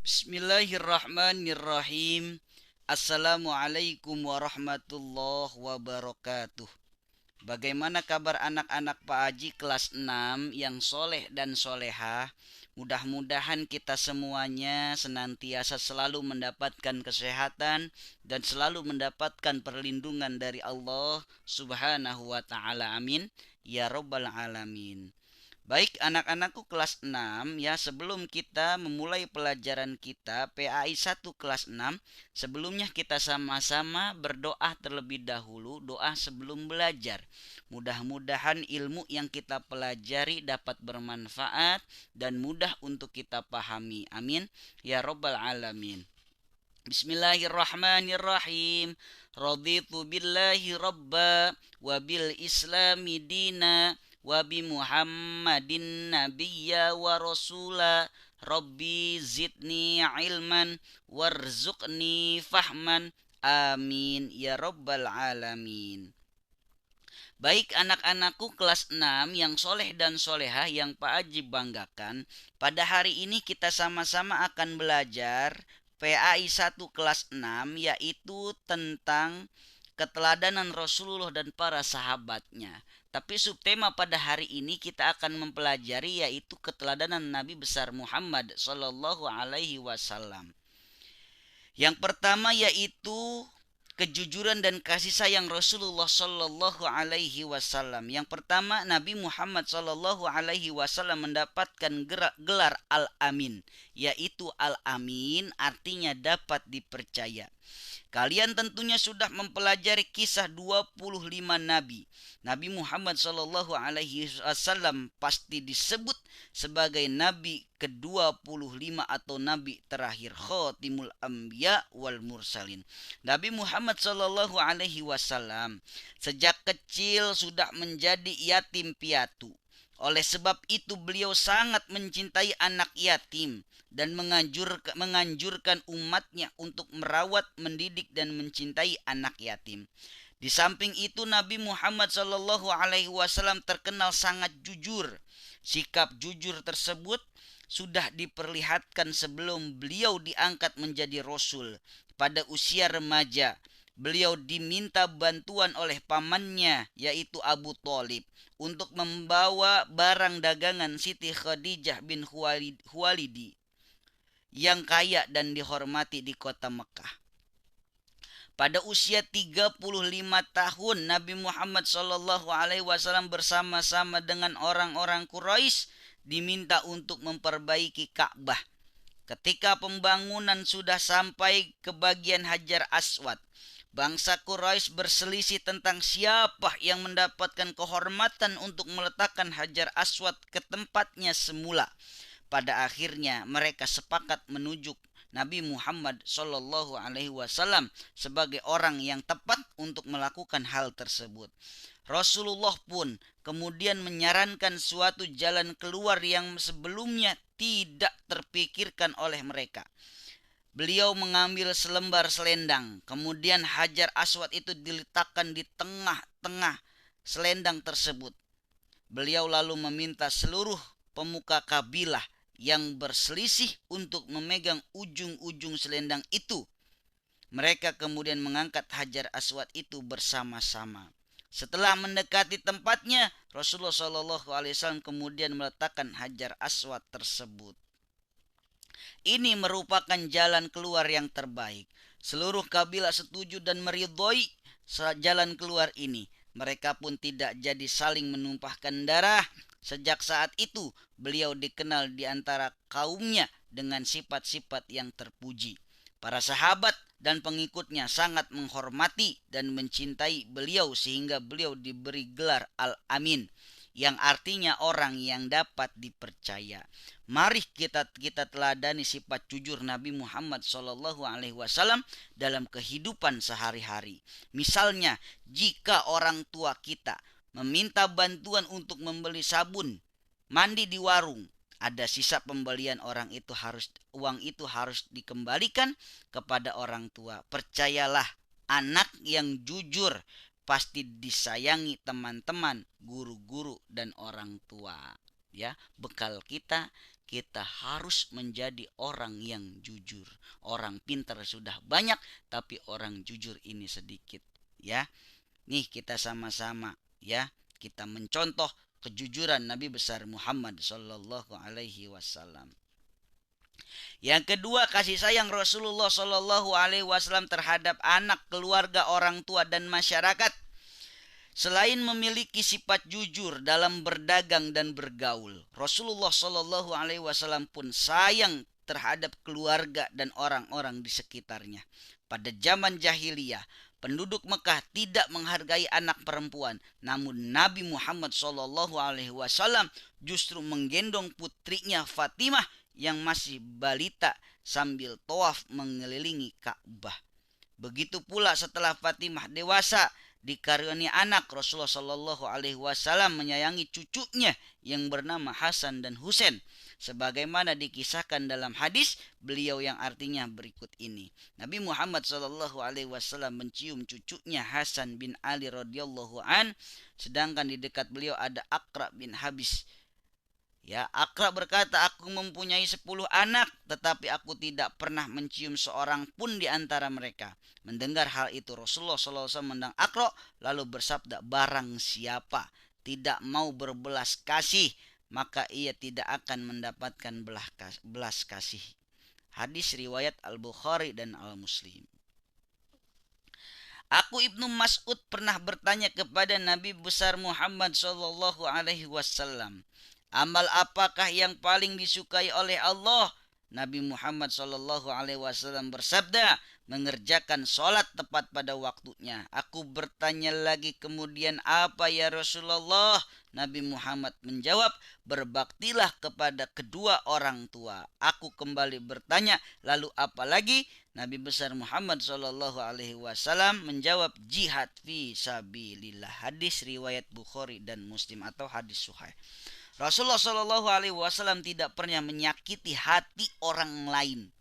Bismillahirrahmanirrahim. Assalamualaikum warahmatullahi wabarakatuh. Bagaimana kabar anak-anak Pak Haji kelas 6 yang soleh dan solehah? Mudah-mudahan kita semuanya senantiasa selalu mendapatkan kesehatan dan selalu mendapatkan perlindungan dari Allah Subhanahu wa Ta'ala. Amin ya Rabbal 'Alamin. Baik anak-anakku kelas 6 ya, sebelum kita memulai pelajaran kita PAI 1 kelas 6, sebelumnya kita sama-sama berdoa terlebih dahulu, doa sebelum belajar. Mudah-mudahan ilmu yang kita pelajari dapat bermanfaat dan mudah untuk kita pahami. Amin ya Rabbal 'Alamin. Bismillahirrahmanirrahim. Raditu billahi rabba wa bil islami dina wa bi Muhammadin nabiyya wa rasula. Rabbi zidni ilman warzuqni fahman. Amin ya rabbal alamin. Baik anak-anakku kelas 6 yang soleh dan solehah yang Pak Aji banggakan, pada hari ini kita sama-sama akan belajar PAI 1 kelas 6, yaitu tentang keteladanan Rasulullah dan para sahabatnya. Tapi subtema pada hari ini kita akan mempelajari yaitu keteladanan Nabi besar Muhammad Sallallahu Alaihi Wasallam. Yang pertama yaitu kejujuran dan kasih sayang Rasulullah Sallallahu Alaihi Wasallam. Yang pertama, Nabi Muhammad Sallallahu Alaihi Wasallam mendapatkan gelar Al-Amin, yaitu Al-Amin artinya dapat dipercaya. Kalian tentunya sudah mempelajari kisah 25 nabi. Nabi Muhammad sallallahu alaihi wasallam pasti disebut sebagai nabi ke-25 atau nabi terakhir, khatimul anbiya wal mursalin. Nabi Muhammad sallallahu alaihi wasallam sejak kecil sudah menjadi yatim piatu. Oleh sebab itu beliau sangat mencintai anak yatim dan menganjurkan umatnya untuk merawat, mendidik dan mencintai anak yatim. Di samping itu Nabi Muhammad SAW terkenal sangat jujur. Sikap jujur tersebut sudah diperlihatkan sebelum beliau diangkat menjadi rasul. Pada usia remaja, beliau diminta bantuan oleh pamannya yaitu Abu Thalib untuk membawa barang dagangan Siti Khadijah bin Khuwailid yang kaya dan dihormati di kota Mekah. Pada usia 35 tahun Nabi Muhammad SAW bersama-sama dengan orang-orang Quraisy diminta untuk memperbaiki Ka'bah. Ketika pembangunan sudah sampai ke bagian Hajar Aswad, bangsa Quraisy berselisih tentang siapa yang mendapatkan kehormatan untuk meletakkan Hajar Aswad ke tempatnya semula. Pada akhirnya mereka sepakat menunjuk Nabi Muhammad Shallallahu Alaihi Wasallam sebagai orang yang tepat untuk melakukan hal tersebut. Rasulullah pun kemudian menyarankan suatu jalan keluar yang sebelumnya tidak terpikirkan oleh mereka. Beliau mengambil selembar selendang, kemudian Hajar Aswad itu diletakkan di tengah-tengah selendang tersebut. Beliau lalu meminta seluruh pemuka kabilah yang berselisih untuk memegang ujung-ujung selendang itu. Mereka kemudian mengangkat Hajar Aswad itu bersama-sama. Setelah mendekati tempatnya, Rasulullah SAW kemudian meletakkan Hajar Aswad tersebut. Ini merupakan jalan keluar yang terbaik. Seluruh kabilah setuju dan meridhoi jalan keluar ini. Mereka pun tidak jadi saling menumpahkan darah. Sejak saat itu, beliau dikenal di antara kaumnya dengan sifat-sifat yang terpuji. Para sahabat dan pengikutnya sangat menghormati dan mencintai beliau sehingga beliau diberi gelar Al-Amin, yang artinya orang yang dapat dipercaya. Mari kita teladani sifat jujur Nabi Muhammad SAW dalam kehidupan sehari-hari. Misalnya, jika orang tua kita meminta bantuan untuk membeli sabun mandi di warung, ada sisa pembelian uang itu harus dikembalikan kepada orang tua. Percayalah, anak yang jujur pasti disayangi teman-teman, guru-guru dan orang tua. ya, bekal kita, kita harus menjadi orang yang jujur. Orang pintar sudah banyak, tapi orang jujur ini sedikit, ya. Nih kita sama-sama, ya, kita mencontoh kejujuran Nabi besar Muhammad sallallahu alaihi wasallam. Yang kedua, kasih sayang Rasulullah sallallahu alaihi wasallam terhadap anak, keluarga, orang tua dan masyarakat. Selain memiliki sifat jujur dalam berdagang dan bergaul, Rasulullah Shallallahu Alaihi Wasallam pun sayang terhadap keluarga dan orang-orang di sekitarnya. Pada zaman jahiliyah, penduduk Mekah tidak menghargai anak perempuan, namun Nabi Muhammad Shallallahu Alaihi Wasallam justru menggendong putrinya Fatimah yang masih balita sambil tawaf mengelilingi Ka'bah. Begitu pula setelah Fatimah dewasa, dikaruniai anak, Rasulullah Shallallahu Alaihi Wasallam menyayangi cucunya yang bernama Hasan dan Husain, sebagaimana dikisahkan dalam hadis beliau yang artinya berikut ini. Nabi Muhammad Shallallahu Alaihi Wasallam mencium cucunya Hasan bin Ali radhiyallahu an, sedangkan di dekat beliau ada Aqra bin Habis. Ya, Aqra berkata, aku mempunyai 10 anak, tetapi aku tidak pernah mencium seorang pun di antara mereka. Mendengar hal itu, Rasulullah SAW mendang Aqra, lalu bersabda, barang siapa tidak mau berbelas kasih, maka ia tidak akan mendapatkan belas kasih. Hadis riwayat Al-Bukhari dan Al-Muslim. Aku Ibnu Mas'ud pernah bertanya kepada Nabi besar Muhammad sallallahu alaihi wasallam, amal apakah yang paling disukai oleh Allah? Nabi Muhammad sallallahu alaihi wasallam bersabda, mengerjakan sholat tepat pada waktunya. Aku bertanya lagi, kemudian apa ya Rasulullah? Nabi Muhammad menjawab, berbaktilah kepada kedua orang tua. Aku kembali bertanya, lalu apa lagi? Nabi besar Muhammad sallallahu alaihi wasallam menjawab, jihad fi sabilillah. Hadis riwayat Bukhari dan Muslim atau hadis sahih. Rasulullah Shallallahu Alaihi Wasallam tidak pernah menyakiti hati orang lain.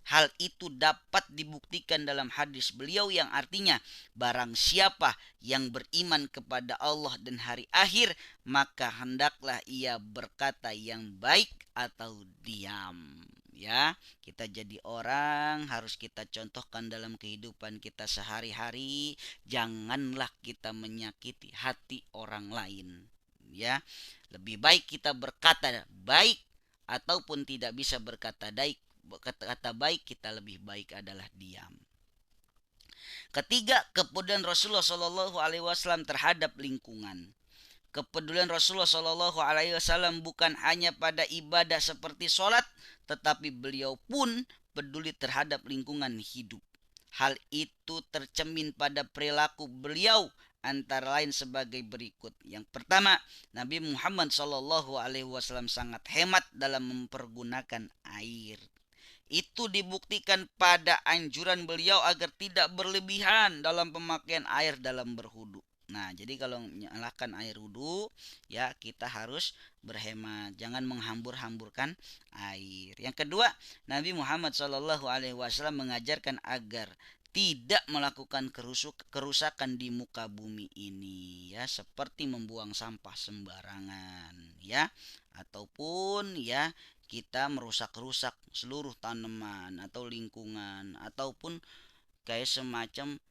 Hal itu dapat dibuktikan dalam hadis beliau yang artinya, barang siapa yang beriman kepada Allah dan hari akhir, maka hendaklah ia berkata yang baik atau diam. Ya, kita jadi orang harus kita contohkan dalam kehidupan kita sehari-hari. Janganlah kita menyakiti hati orang lain. Ya, lebih baik kita berkata baik ataupun tidak bisa berkata baik, kita lebih baik adalah diam. Ketiga, kepedulian Rasulullah Shallallahu Alaihi Wasallam terhadap lingkungan. Kepedulian Rasulullah Shallallahu Alaihi Wasallam bukan hanya pada ibadah seperti sholat, tetapi beliau pun peduli terhadap lingkungan hidup. Hal itu tercermin pada perilaku beliau, antara lain sebagai berikut. Yang pertama, Nabi Muhammad Shallallahu Alaihi Wasallam sangat hemat dalam mempergunakan air. Itu dibuktikan pada anjuran beliau agar tidak berlebihan dalam pemakaian air dalam berhudu. Nah, jadi kalau menyalakan air wudhu, ya kita harus berhemat, jangan menghambur-hamburkan air. Yang kedua, Nabi Muhammad Shallallahu Alaihi Wasallam mengajarkan agar tidak melakukan kerusakan di muka bumi ini, ya, seperti membuang sampah sembarangan, ya, ataupun ya kita merusak-rusak seluruh tanaman atau lingkungan, ataupun kayak semacam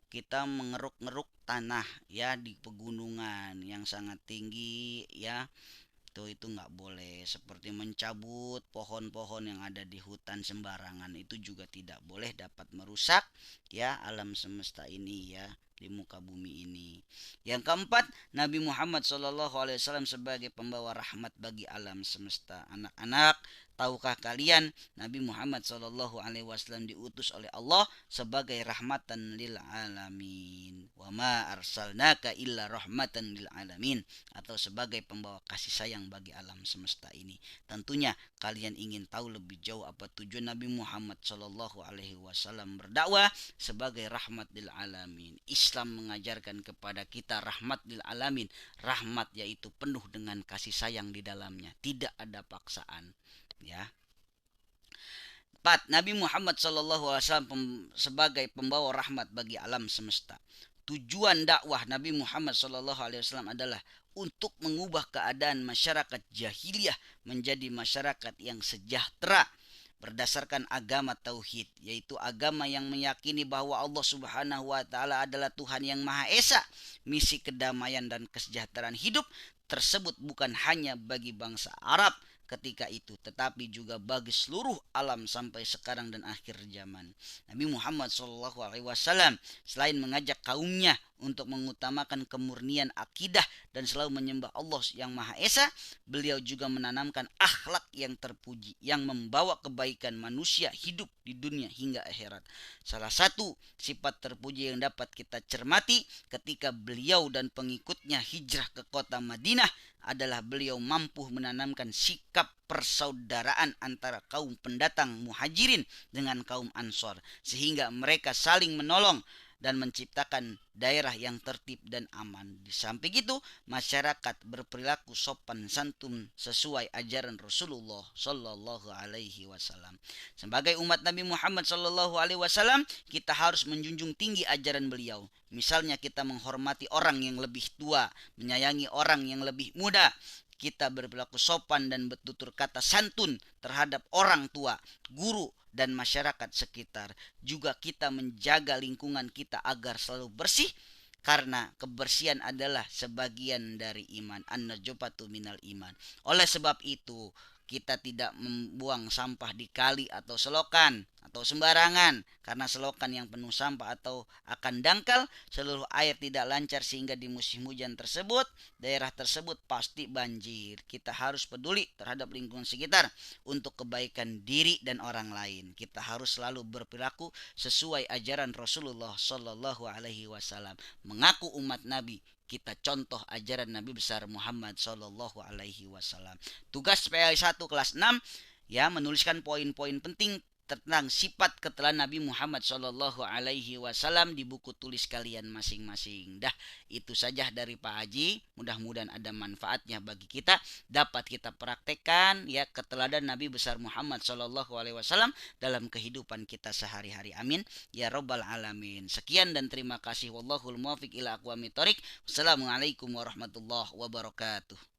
kita mengeruk-ngeruk tanah, ya, di pegunungan yang sangat tinggi, ya, itu nggak boleh. Seperti mencabut pohon-pohon yang ada di hutan sembarangan, itu juga tidak boleh, dapat merusak, ya, alam semesta ini, ya, di muka bumi ini. Yang keempat, Nabi Muhammad SAW sebagai pembawa rahmat bagi alam semesta. Anak-anak, tahukah kalian Nabi Muhammad SAW diutus oleh Allah sebagai rahmatan lil alamin. Wa ma arsalnaka illa rahmatan lil alamin, atau sebagai pembawa kasih sayang bagi alam semesta ini. Tentunya kalian ingin tahu lebih jauh apa tujuan Nabi Muhammad SAW berdakwah sebagai rahmat lil alamin. Islam mengajarkan kepada kita rahmat lil alamin. Rahmat yaitu penuh dengan kasih sayang di dalamnya, tidak ada paksaan. Ya. 4. Nabi Muhammad SAW sebagai pembawa rahmat bagi alam semesta. Tujuan dakwah Nabi Muhammad SAW adalah untuk mengubah keadaan masyarakat jahiliyah menjadi masyarakat yang sejahtera berdasarkan agama tauhid, yaitu agama yang meyakini bahwa Allah Subhanahu wa taala adalah Tuhan yang Maha Esa. Misi kedamaian dan kesejahteraan hidup tersebut bukan hanya bagi bangsa Arab ketika itu, tetapi juga bagi seluruh alam sampai sekarang dan akhir zaman. Nabi Muhammad SAW selain mengajak kaumnya untuk mengutamakan kemurnian akidah dan selalu menyembah Allah yang Maha Esa, beliau juga menanamkan akhlak yang terpuji yang membawa kebaikan manusia hidup di dunia hingga akhirat. Salah satu sifat terpuji yang dapat kita cermati ketika beliau dan pengikutnya hijrah ke kota Madinah adalah beliau mampu menanamkan sikap persaudaraan antara kaum pendatang muhajirin dengan kaum ansor, sehingga mereka saling menolong dan menciptakan daerah yang tertib dan aman. Di samping itu, masyarakat berperilaku sopan santun sesuai ajaran Rasulullah Shallallahu Alaihi Wasallam. Sebagai umat Nabi Muhammad Shallallahu Alaihi Wasallam, kita harus menjunjung tinggi ajaran beliau. Misalnya kita menghormati orang yang lebih tua, menyayangi orang yang lebih muda. Kita berperilaku sopan dan bertutur kata santun terhadap orang tua, guru, dan masyarakat sekitar. Juga kita menjaga lingkungan kita agar selalu bersih, karena kebersihan adalah sebagian dari iman. An-najafatu minal iman. Oleh sebab itu, kita tidak membuang sampah di kali atau selokan atau sembarangan, karena selokan yang penuh sampah atau akan dangkal, seluruh air tidak lancar sehingga di musim hujan tersebut daerah tersebut pasti banjir. Kita harus peduli terhadap lingkungan sekitar untuk kebaikan diri dan orang lain. Kita harus selalu berperilaku sesuai ajaran Rasulullah Shallallahu Alaihi Wasallam. Mengaku umat Nabi, kita contoh ajaran Nabi besar Muhammad Shallallahu Alaihi Wasallam. Tugas PL 1 kelas 6 ya, menuliskan poin-poin penting tentang sifat keteladan Nabi Muhammad Shallallahu Alaihi Wasallam di buku tulis kalian masing-masing. Dah, itu saja dari Pak Haji. Mudah-mudahan ada manfaatnya bagi kita, dapat kita praktekkan ya keteladan Nabi besar Muhammad Shallallahu Alaihi Wasallam dalam kehidupan kita sehari-hari. Amin ya robbal alamin. Sekian dan terima kasih. Wallahul muwaffiq ila aqwamit thoriq. Wassalamualaikum warahmatullahi wabarakatuh.